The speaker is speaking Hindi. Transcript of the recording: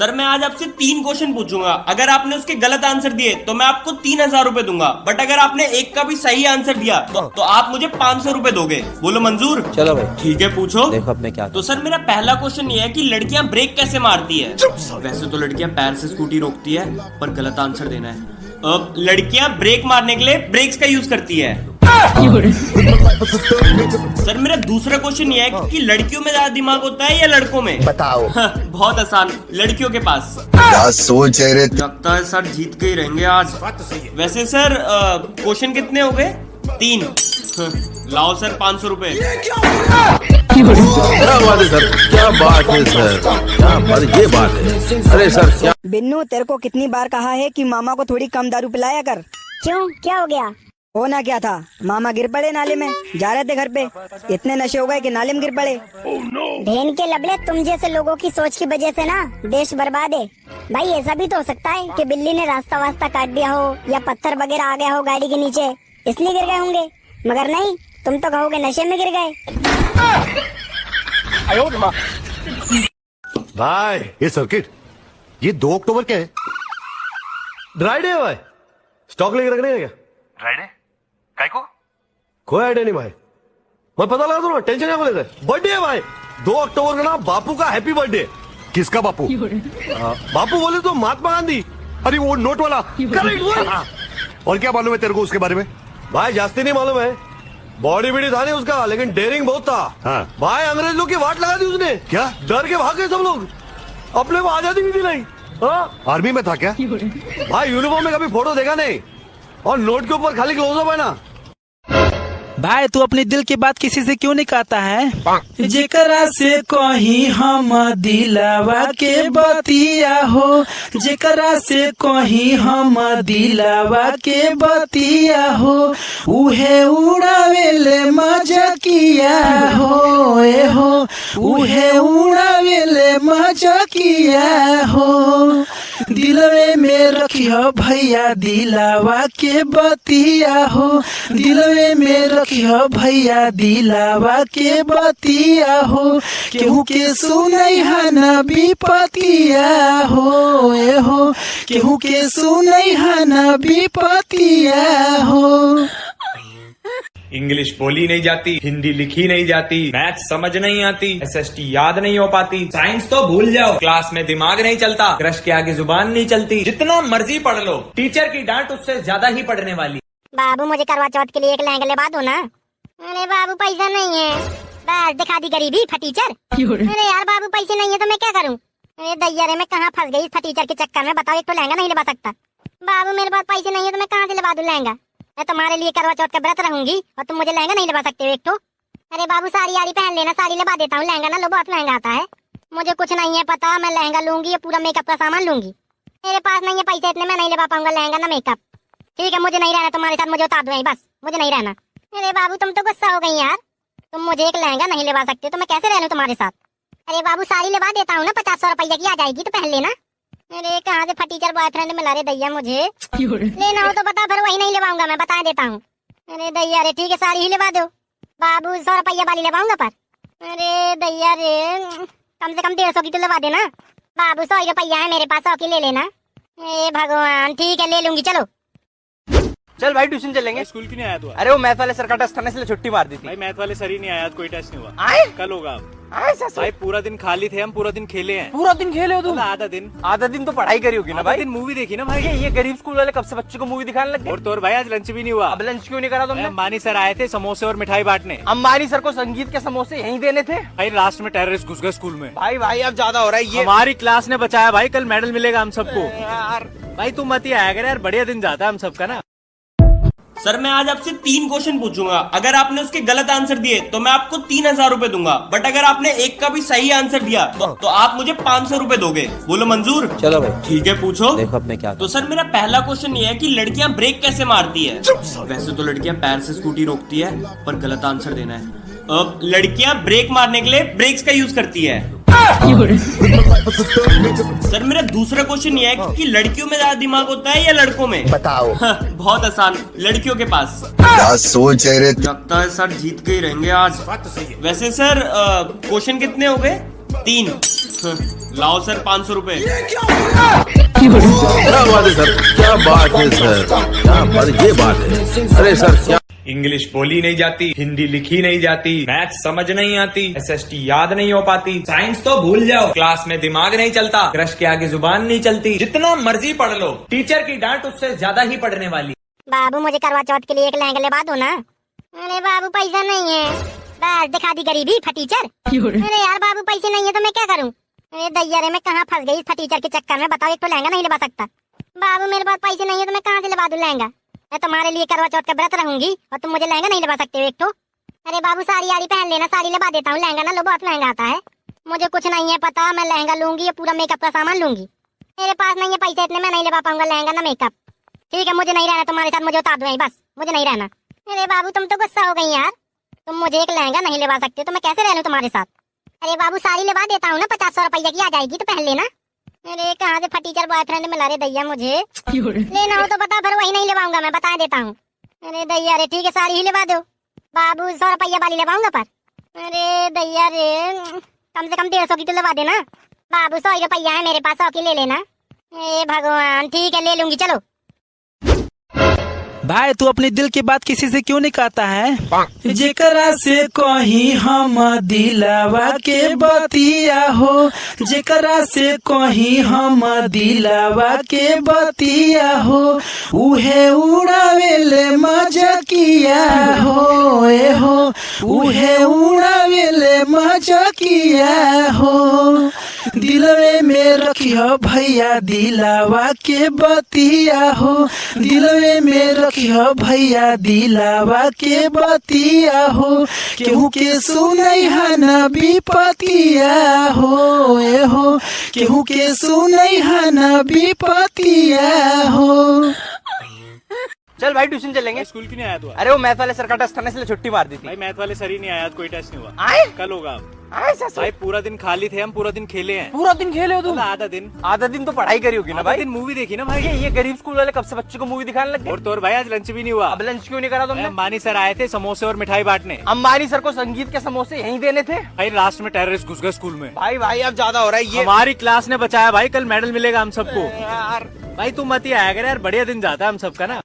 सर मैं आज आपसे 3 क्वेश्चन पूछूंगा, अगर आपने उसके गलत आंसर दिए तो मैं आपको 3,000 रुपए दूंगा, बट अगर आपने एक का भी सही आंसर दिया तो आप मुझे 500 रुपए दोगे। बोलो मंजूर? चलो भाई ठीक है, पूछो। देखो अब मैं क्या तो सर मेरा पहला क्वेश्चन ये है कि लड़कियां ब्रेक कैसे मारती है? वैसे तो लड़कियां पैर से स्कूटी रोकती है, पर गलत आंसर देना है। अब लड़कियां ब्रेक मारने के लिए ब्रेक्स का यूज करती है। सर मेरा दूसरा क्वेश्चन ये है कि लड़कियों में ज्यादा दिमाग होता है या लड़कों में? बताओ। बहुत आसान, लड़कियों के पास। क्या सोच है रे? लगता है सर जीत के ही रहेंगे आज। वैसे सर क्वेश्चन कितने हो गए? 3। लाओ सर 500 रुपए। क्या बात है सर, क्या बात है सर, क्या बात, ये बात है। अरे सर क्या बिन्नू, तेरे को कितनी बार कहा है कि मामा को थोड़ी कम दारू पिलाया कर। क्यों, क्या हो गया? होना क्या था, मामा गिर पड़े नाले में, जा रहे थे घर पे, इतने नशे हो गए कि नाले में गिर पड़े। भेन के लबड़े, तुम जैसे लोगों की सोच की वजह से ना देश बर्बाद है। भाई ऐसा भी तो हो सकता है कि बिल्ली ने रास्ता वास्ता काट दिया हो या पत्थर वगैरह आ गया हो गाड़ी के नीचे, इसलिए गिर गए होंगे। मगर नहीं, तुम तो कहोगे नशे में गिर गए। भाई ये सर्किट, ये 2 अक्टूबर क्या है? ड्राई डे है भाई, स्टॉक लेके रखने का क्या? ड्राई डे काय को? कोई आइडिया नहीं भाई, मैं पता लगा दूंगा, टेंशन क्या लेते? बर्थडे है भाई 2 अक्टूबर का ना, बापू का हैप्पी बर्थडे। किसका बापू? बापू बोले तो महात्मा गांधी, अरे वो नोट वाला। करेक्ट वो। और क्या मालूम है तेरे को उसके बारे में? भाई जास्ती नहीं मालूम है, बॉडी बीडी था नहीं उसका, लेकिन डेयरिंग बहुत था। हाँ। भाई अंग्रेज लोग की वाट लगा दी उसने। क्या? डर के भाग गए सब लोग, अपने को आजादी भी दिलाई। हाँ? आर्मी में था क्या? भाई यूनिफॉर्म में कभी फोटो देखा नहीं, और नोट के ऊपर खाली क्लोजअप है ना। भाई तू अपने दिल की बात किसी से क्यों नहीं कहता है? जेकरा से कहीं हम दिलावा के बतिया हो, जेकरा से कहीं हम दिलावा के बतिया हो, उहे उड़ावेले मजा किया हो, ए हो उहे उड़ावेले मजा किया हो। दिलवे में रखियो भैया दिलावा के बतिया हो, दिलवे में रखियो भैया दिलावा के बतिया हो, केहू के सुनई है न विपतिया हो, ए हो केहू के सुनई है न विपतिया हो। इंग्लिश बोली नहीं जाती, हिंदी लिखी नहीं जाती, मैथ्स समझ नहीं आती, SST याद नहीं हो पाती, साइंस तो भूल जाओ, क्लास में दिमाग नहीं चलता, क्रश के आगे जुबान नहीं चलती, जितना मर्जी पढ़ लो, टीचर की डांट उससे ज्यादा ही पढ़ने वाली। बाबू मुझे करवा चौथ के लिए एक लहंगा लेवा दो ना। अरे बाबू पैसा नहीं है, बस दिखा दी गरीबी फटीचर। अरे यार बाबू पैसे नहीं है तो मैं क्या करूँ? अरे दैया रे, मैं कहाँ फंस गई फटीचर के चक्कर में। बताओ, एक तो लहंगा नहीं लेवा सकता। बाबू मेरे पास पैसे नहीं है तो मैं कहाँ से लेवा दूं लहंगा? मैं तुम्हारे लिए करवा चौथ का व्रत रहूंगी और तुम मुझे लहंगा नहीं लेवा सकते हो एक तो। अरे बाबू साड़ी आड़ी पहन लेना, साड़ी लेवा देता हूँ, लहंगा ना लो, बहुत महंगा आता है। मुझे कुछ नहीं है पता, मैं लहंगा लूंगी, ये पूरा मेकअप का सामान लूंगी। मेरे पास नहीं है पैसे इतने, मैं नहीं लेवा पाऊंगा लहंगा ना मेकअप। ठीक है, मुझे नहीं रहना तुम्हारे साथ, मुझे उतार दो यहीं, बस मुझे नहीं रहना। अरे बाबू तुम तो गुस्सा हो गई यार, तुम मुझे एक लहंगा नहीं लेवा सकते तो मैं कैसे रह लूं तुम्हारे साथ? अरे बाबू साड़ी लेवा देता हूँ ना, 50-100 रुपया की आ जाएगी तो पहन लेना। अरे कहाँ से फटीचर बॉयफ्रेंड मिला रे दैया, मुझे लेना हो तो बता, फिर वही नहीं लेवाऊंगा, मैं बता देता हूँ। अरे दैया रे, ठीक है साड़ी ही लेवा दो बाबू, 100 रुपया वाली लेवाऊंगा पर। अरे दैया रे, कम से कम 150 की तो लेवा देना बाबू, 100 रुपया है मेरे पास, 100 की ले लेना। ए भगवान, ठीक है ले लूंगी, चलो। चल भाई ट्यूशन चलेंगे। स्कूल क्यों नहीं आया तू? अरे वो मैथ वाले सर का टेस्ट था ना, इसलिए छुट्टी मार दी थी। भाई मैथ वाले सर ही नहीं आया, आज कोई टेस्ट नहीं हुआ। आए? कल होगा। भाई पूरा दिन खाली थे हम, पूरा दिन खेले हैं। पूरा दिन खेले हो तुम? आधा दिन। आधा दिन तो पढ़ाई करी होगी ना भाई। दिन मूवी देखी ना भाई। ये गरीब स्कूल वाले कब से बच्चों को मूवी दिखाने लग गए? और तो और भाई आज लंच भी नहीं हुआ। अब लंच क्यों नहीं करा तुमने? अंबानी सर आए थे समोसे और मिठाई बांटने। अंबानी सर को संगीत के समोसे यहीं देने थे भाई, लास्ट में टेररिस्ट घुस गए स्कूल में। भाई अब ज्यादा हो रहा है ये। हमारी क्लास ने बचाया भाई, कल मेडल मिलेगा हम सबको। यार भाई तुम मत ही आया कर यार, बढ़िया दिन जाता है हम सबका ना। सर मैं आज आपसे 3 क्वेश्चन पूछूंगा, अगर आपने उसके गलत आंसर दिए तो मैं आपको 3,000 रुपए दूंगा, बट अगर आपने एक का भी सही आंसर दिया तो आप मुझे 500 रुपए दोगे। बोलो मंजूर? चलो भाई ठीक है, पूछो। देखो अब मैं क्या तो सर मेरा पहला क्वेश्चन ये है कि लड़कियां ब्रेक कैसे मारती है? वैसे तो लड़कियां पैर से स्कूटी रोकती है, पर गलत आंसर देना है। अब लड़कियां ब्रेक मारने के लिए ब्रेक्स का यूज करती है। सर मेरा दूसरा क्वेश्चन ये है कि लड़कियों में ज्यादा दिमाग होता है या लड़कों में? बताओ। बहुत आसान, लड़कियों के पास। क्या सोच है रे? लगता है सर जीत के ही रहेंगे आज। वैसे सर क्वेश्चन कितने हो गए? 3। लाओ सर 500 रुपए। क्या बात है सर, क्या बात है सर, क्या पर ये बात है। अरे सर क्या इंग्लिश बोली नहीं जाती, हिंदी लिखी नहीं जाती, मैथ समझ नहीं आती, SST याद नहीं हो पाती, साइंस तो भूल जाओ, क्लास में दिमाग नहीं चलता, क्रश के आगे जुबान नहीं चलती, जितना मर्जी पढ़ लो, टीचर की डांट उससे ज्यादा ही पढ़ने वाली। बाबू मुझे करवा चौथ के लिए एक लहंगा लेवा दो ना। अरे बाबू पैसा नहीं है, बस दिखा दी गरीबी फटीचर। अरे यार बाबू पैसे नहीं है तो मैं क्या करूँ? अरे दैया रे मैं कहाँ फंस गई फटीचर के चक्कर में, बताओ। एक तो लहंगा नहीं लेवा सकता। बाबू मेरे पास पैसे नहीं है तो मैं कहाँ से लेवा दूं लहंगा? मैं तुम्हारे लिए करवा चौथ का व्रत रहूंगी और तुम मुझे लहंगा नहीं लेवा सकते हो एक तो। अरे बाबू साड़ी आड़ी पहन लेना, साड़ी लेवा देता हूँ, लहंगा ना लो, बहुत महंगा आता है। मुझे कुछ नहीं है पता, मैं लहंगा लूंगी या पूरा मेकअप का सामान लूंगी। मेरे पास नहीं है पैसे इतने, मैं नहीं लेवा पाऊंगा लहंगा ना मेकअप। ठीक है मुझे नहीं रहना तुम्हारे साथ, मुझे उतार दो यहीं बस, मुझे नहीं रहना। अरे बाबू तुम तो गुस्सा हो गई यार, तुम मुझे एक लहंगा नहीं लेवा सकते तो मैं कैसे रह लूं तुम्हारे साथ? अरे बाबू साड़ी लेवा देता हूँ ना, 50-100 रुपया की आ जाएगी तो पहन लेना। अरे कहाँ से फटीचर बॉयफ्रेंड मिला रे दैया, मुझे लेना हो तो बता, फिर वही नहीं लेवाऊंगा मैं, बता देता हूँ। अरे दैया रे ठीक है साड़ी ही लेवा दो बाबू, 100 रुपया वाली लेवाऊंगा पर। अरे दैया रे कम से कम 150 की तो लेवा देना बाबू, 100 रुपया है मेरे पास, 100 की ले लेना। ए भगवान ठीक है ले लूंगी चलो। भाई तू अपने दिल की बात किसी से क्यों नहीं कहता है? जेकरा से कहीं हम दिलावा के बतिया हो, जेकरा से कहीं हम दिलावा के बतिया हो, उहे उड़ावेले मजा किया हो, ए हो उहे उड़ावेले मजा किया हो। दिलवे में रखियो भैया दिलावा के बतिया हो, दिलवे में रखियो भैया दिलावा के बतिया हो, केहू के सुनई है न विपतिया हो, ए हो केहू के सुनई है न विपतिया हो। चल भाई ट्यूशन चलेंगे। स्कूल क्यों नहीं आया तू? अरे वो मैथ वाले सर का टेस्ट था ना, इसलिए छुट्टी मार दी थी। भाई मैथ वाले सर ही नहीं आया, आज कोई टेस्ट नहीं हुआ। आए कल होगा। आए सर भाई पूरा दिन खाली थे हम, पूरा दिन खेले हैं। पूरा दिन खेले हो तुम? आधा दिन। आधा दिन तो पढ़ाई करी होगी ना भाई। दिन मूवी देखी ना भाई। ये गरीब स्कूल वाले कब से बच्चों को मूवी दिखाने लग गए? और तो और भाई आज लंच भी नहीं हुआ। अब लंच क्यों नहीं करा तुमने? अंबानी सर आए थे समोसे और मिठाई बांटने। अंबानी सर को संगीत के समोसे यहीं देने थे। भाई लास्ट में टेररिस्ट घुस गए स्कूल में। भाई भाई अब ज्यादा हो रहा है ये। हमारी क्लास ने बचाया भाई, कल मेडल मिलेगा हम सबको। यार भाई तू मत ही आया कर यार, बढ़िया दिन जाता है हम सबका ना।